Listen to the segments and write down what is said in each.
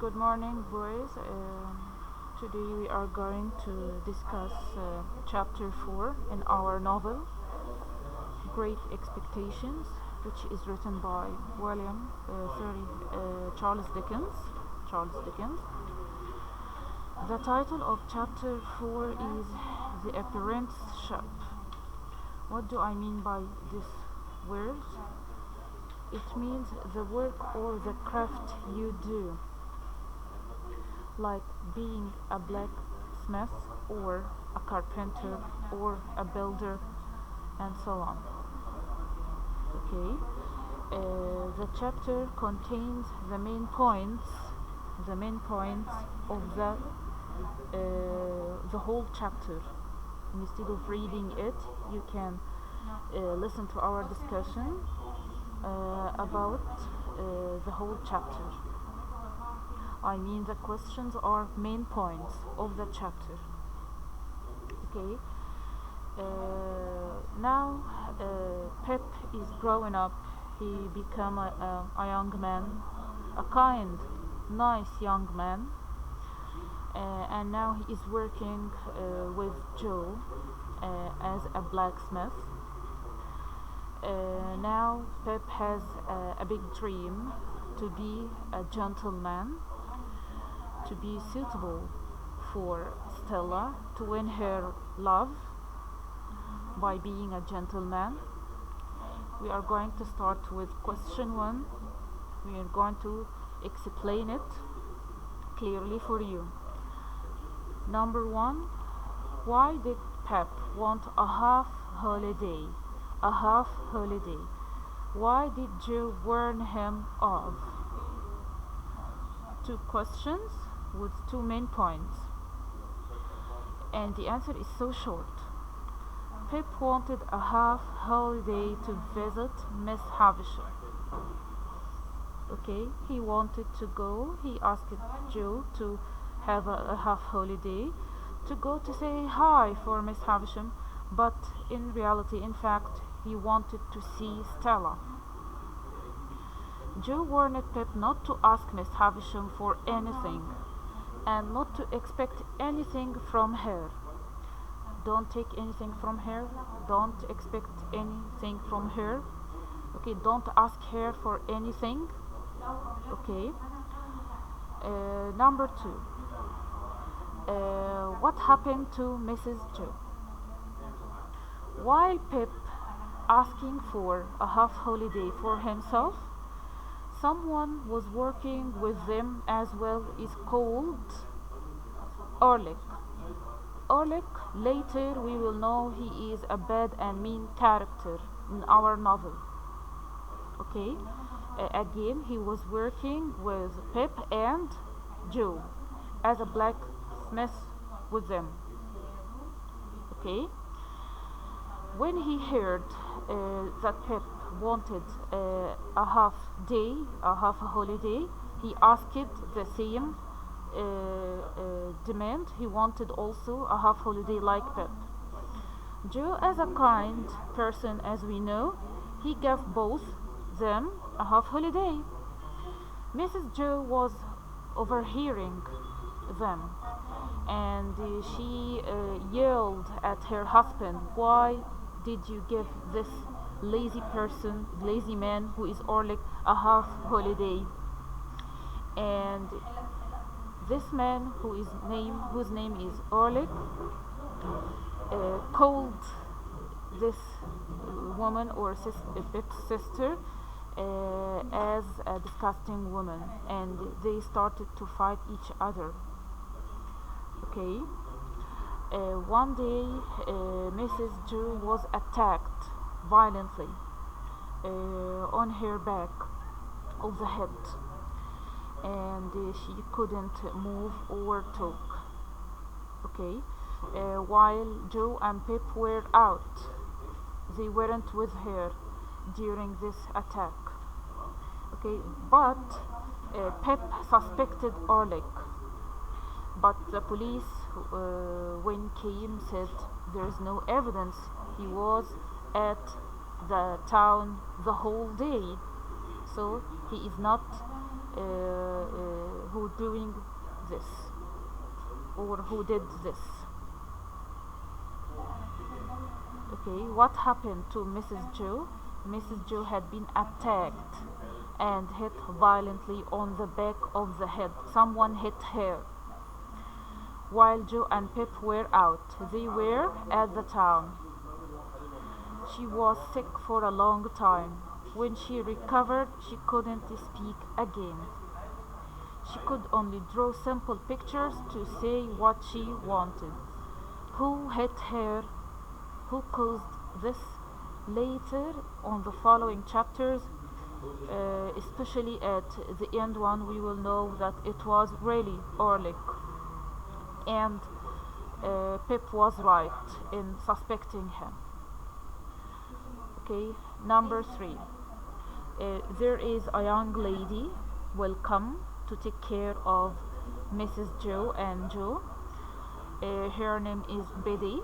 Good morning, boys. Today we are going to discuss chapter 4 in our novel, Great Expectations, which is written by Charles Dickens. The title of chapter 4 is The Apprenticeship. What do I mean by this word? It means the work or the craft you do, like being a blacksmith or a carpenter or a builder and so on. Okay, the chapter contains the main points of the whole chapter. Instead of reading it, you can listen to our discussion about the whole chapter. I mean, the questions are main points of the chapter. Okay. Now Pep is growing up. He become a young man, a kind, nice young man, and now he is working with Joe as a blacksmith. Now Pep has a big dream to be a gentleman, to be suitable for Stella, to win her love by being a gentleman. We are going to start with question 1. We are going to explain it clearly for you. Number 1, why did Pep want a half holiday? Why did Joe warn him off? 2 questions with 2 main points, and the answer is so short. Pip wanted a half holiday to visit Miss Havisham. Okay, he wanted to go. He asked Joe to have a half holiday to go to say hi for Miss Havisham, but in fact, he wanted to see Stella. Joe warned Pip not to ask Miss Havisham for anything and not to expect anything from her. Don't take anything from her. Don't expect anything from her. Okay, don't ask her for anything. Okay. Number 2. What happened to Mrs. Joe? While Pip asking for a half holiday for himself, someone was working with them as well, is called Orlick. Later we will know he is a bad and mean character in our novel. Okay, again he was working with Pip and Joe as a blacksmith with them. Okay, when he heard that Pip wanted a half holiday, he asked the same demand. He wanted also a half holiday like Pip. Joe, as a kind person, as we know, he gave both them a half holiday. Mrs. Joe was overhearing them, and she yelled at her husband, "Why did you give this lazy man who is Orlick a half holiday?" And this man whose name is Orlick called this woman or Pip's sister as a disgusting woman, and they started to fight each other. Okay. One day Mrs. Joe was attacked violently on her back of the head, and she couldn't move or talk. Okay, while Joe and Pip were out, they weren't with her during this attack. Okay, but Pip suspected Orlick, but the police when came said there's no evidence. He was at the town the whole day, so he is not who doing this, or who did this. Okay, what happened to Mrs. Joe? Mrs. Joe had been attacked and hit violently on the back of the head. Someone hit her. While Joe and Pip were out, they were at the town. She was sick for a long time. When she recovered, she couldn't speak again. She could only draw simple pictures to say what she wanted. Who hit her? Who caused this? Later on the following chapters, especially at the end one, we will know that it was really Orlick, and Pip was right in suspecting him. Okay, number 3. There is a young lady will come to take care of Mrs. Joe and Joe. Her name is Betty.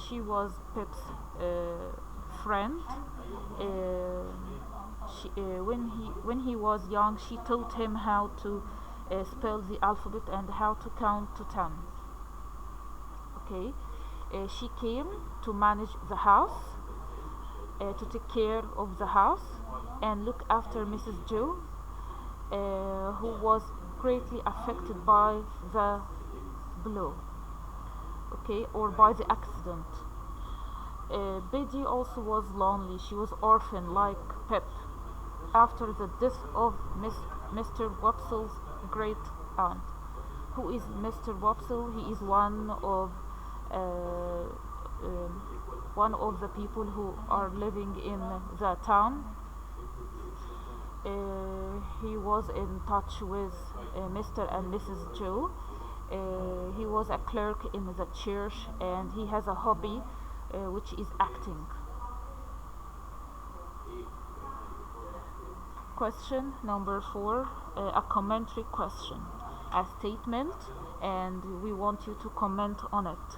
She was Pip's friend. When he was young, she taught him how to spell the alphabet and how to count to 10. Okay, she came to manage the house, to take care of the house and look after Mrs. Joe, who was greatly affected by the blow, okay, or by the accident. Betty also was lonely. She was orphaned like Pip after the death of Mr. Wopsel's great aunt. Who is Mr. Wopsel? He is one of the people who are living in the town. He was in touch with Mr. and Mrs. Joe. He was a clerk in the church, and he has a hobby which is acting. Question number 4, a commentary question, a statement, and we want you to comment on it.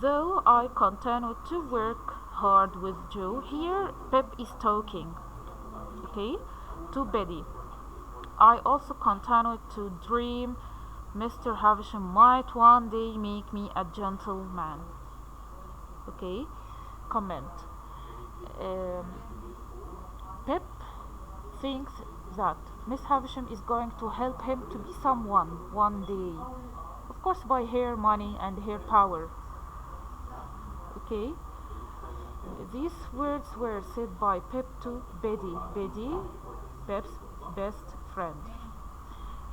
Though I continued to work hard with Joe, here Pip is talking, okay, to Betty. I also continued to dream Mr. Havisham might one day make me a gentleman. Okay, comment. Pip thinks that Miss Havisham is going to help him to be someone one day, of course by her money and her power. Okay, these words were said by Pip to Betty, Pip's best friend.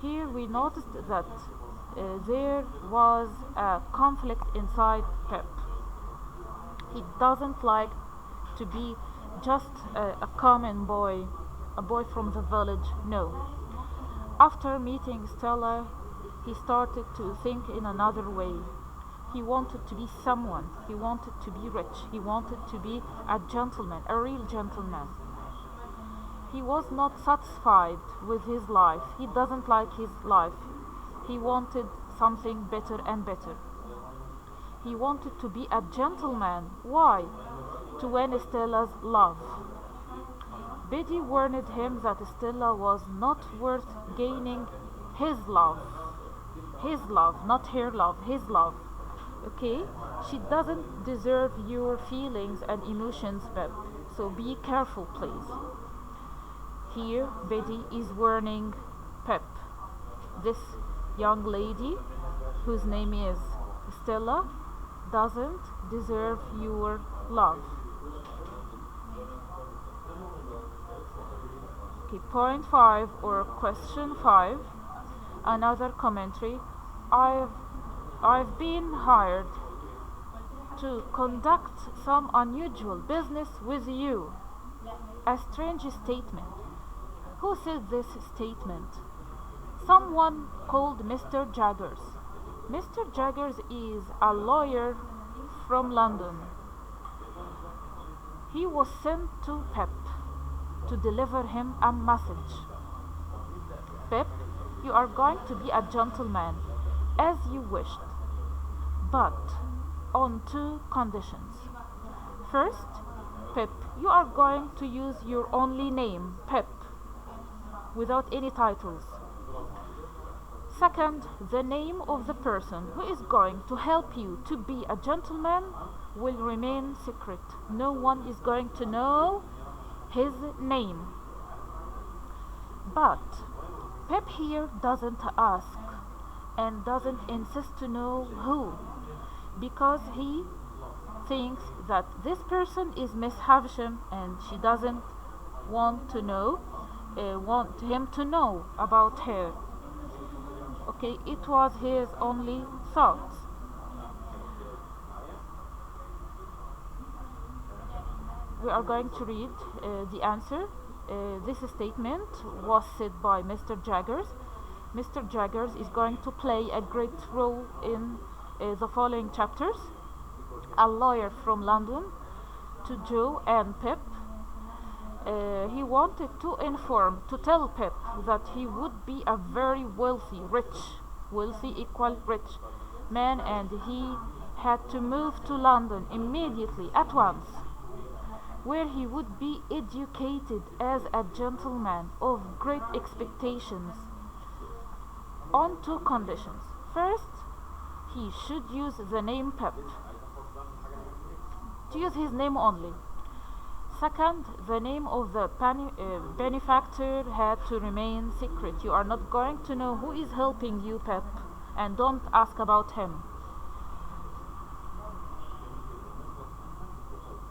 Here we noticed that there was a conflict inside Pip. He doesn't like to be just a common boy, a boy from the village. No. After meeting Stella, he started to think in another way. He wanted to be someone. He wanted to be rich. He wanted to be a gentleman, a real gentleman. He was not satisfied with his life. He doesn't like his life. He wanted something better and better. He wanted to be a gentleman. Why? To win Stella's love. Betty warned him that Stella was not worth gaining his love. His love, not her love, his love. Okay? She doesn't deserve your feelings and emotions, Pip. So be careful, please. Here, Betty is warning Pip. This young lady, whose name is Stella, doesn't deserve your love. Okay, point 5 or question 5. Another commentary. I've been hired to conduct some unusual business with you. A strange statement. Who said this statement? Someone called Mr. Jaggers. Mr. Jaggers is a lawyer from London. He was sent to Pip to deliver him a message. Pip, you are going to be a gentleman, as you wished, but on 2 conditions. First, Pip, you are going to use your only name, Pip, without any titles. Second, the name of the person who is going to help you to be a gentleman will remain secret. No one is going to know his name. But Pep here doesn't ask and doesn't insist to know who, because he thinks that this person is Miss Havisham and she doesn't want him to know about her. Okay, it was his only thought. We are going to read the answer. This statement was said by Mr. Jaggers. Mr. Jaggers is going to play a great role in the following chapters. A lawyer from London to Joe and Pip. He wanted to tell Pip that he would be a very wealthy equal rich man, and he had to move to London immediately at once, where he would be educated as a gentleman of great expectations, on two conditions. First, he should use the name Pip, to use his name only. Second, the name of the benefactor had to remain secret. You are not going to know who is helping you, Pep, and don't ask about him.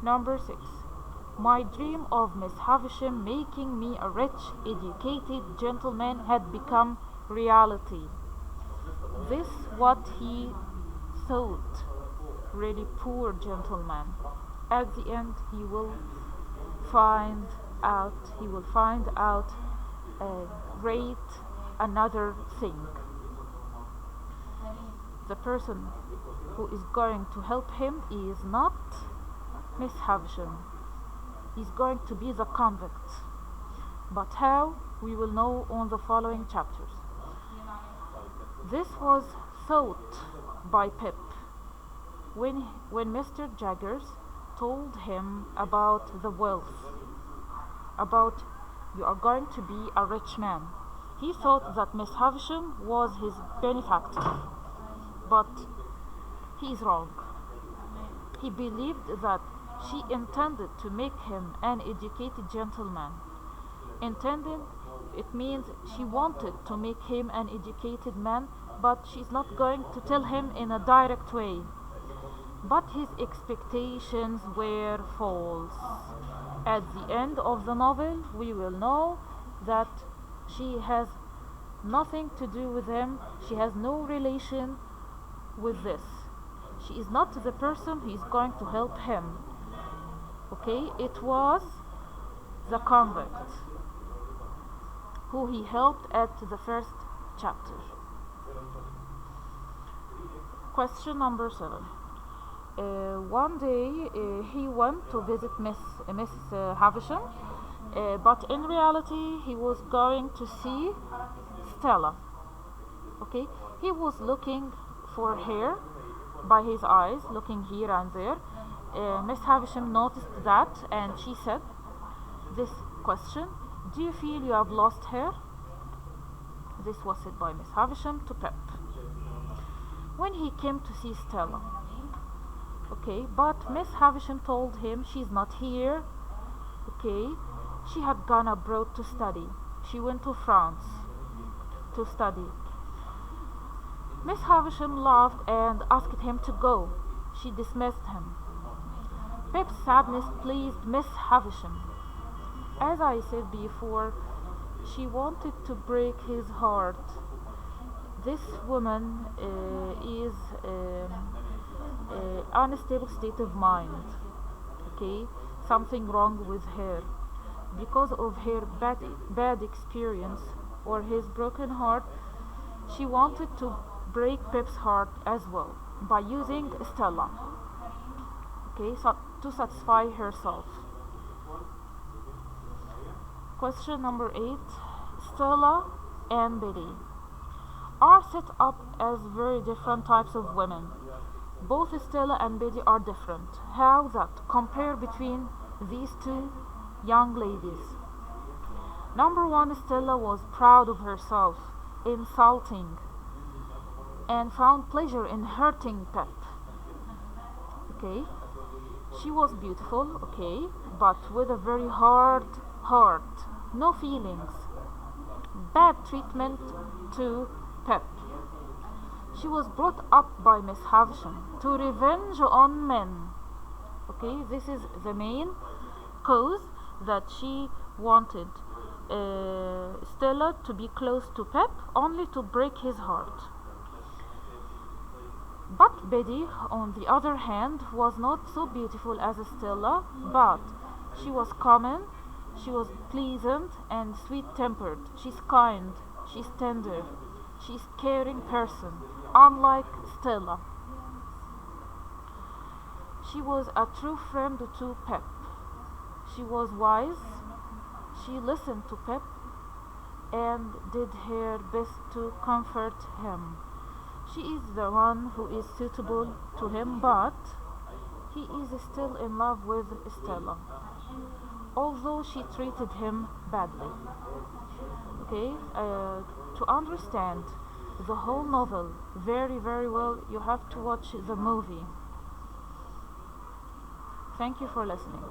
Number 6. My dream of Miss Havisham making me a rich, educated gentleman had become reality. This what he thought. Really poor gentleman. At the end, he will find out another thing. The person who is going to help him is not Miss Havisham. He's going to be the convict. But how? We will know on the following chapters. This was thought by Pip when Mr. Jaggers told him about the wealth, about you are going to be a rich man. He thought that Miss Havisham was his benefactor, but he is wrong. He believed that she intended to make him an educated gentleman. Intended, it means she wanted to make him an educated man, but she's not going to tell him in a direct way. But his expectations were false. At the end of the novel, we will know that she has nothing to do with him. She has no relation with this. She is not the person who is going to help him. Okay, it was the convict who he helped at the first chapter. Question number 7. One day he went to visit Miss Havisham, but in reality he was going to see Stella. Okay, he was looking for her by his eyes, looking here and there. Miss Havisham noticed that, and she said this question: do you feel you have lost her? This was said by Miss Havisham to Pep when he came to see Stella. Okay, but Miss Havisham told him she's not here. Okay, she had gone abroad to study. She went to France to study. Miss Havisham laughed and asked him to go. She dismissed him. Pep's sadness pleased Miss Havisham. As I said before, she wanted to break his heart. This woman is unstable state of mind. Okay, something wrong with her because of her bad experience or his broken heart. She wanted to break Pep's heart as well by using Stella. Okay, so to satisfy herself. Question number 8. Stella and Betty are set up as very different types of women. Both Stella and Betty are different. How that compare between these two young ladies? Number 1, Stella was proud of herself, insulting and found pleasure in hurting Pep. Okay, she was beautiful, okay, but with a very hard heart, no feelings. Bad treatment to Pep. She was brought up by Miss Havisham to revenge on men. Okay, this is the main cause, that she wanted Stella to be close to Pep only to break his heart. But Betty, on the other hand, was not so beautiful as Stella, but she was common, she was pleasant and sweet-tempered. She's kind, she's tender, she's caring person, unlike Stella. She was a true friend to Pep. She was wise, she listened to Pep and did her best to comfort him. She is the one who is suitable to him, but he is still in love with Stella, although she treated him badly. Okay, to understand the whole novel very, very well, you have to watch the movie. Thank you for listening.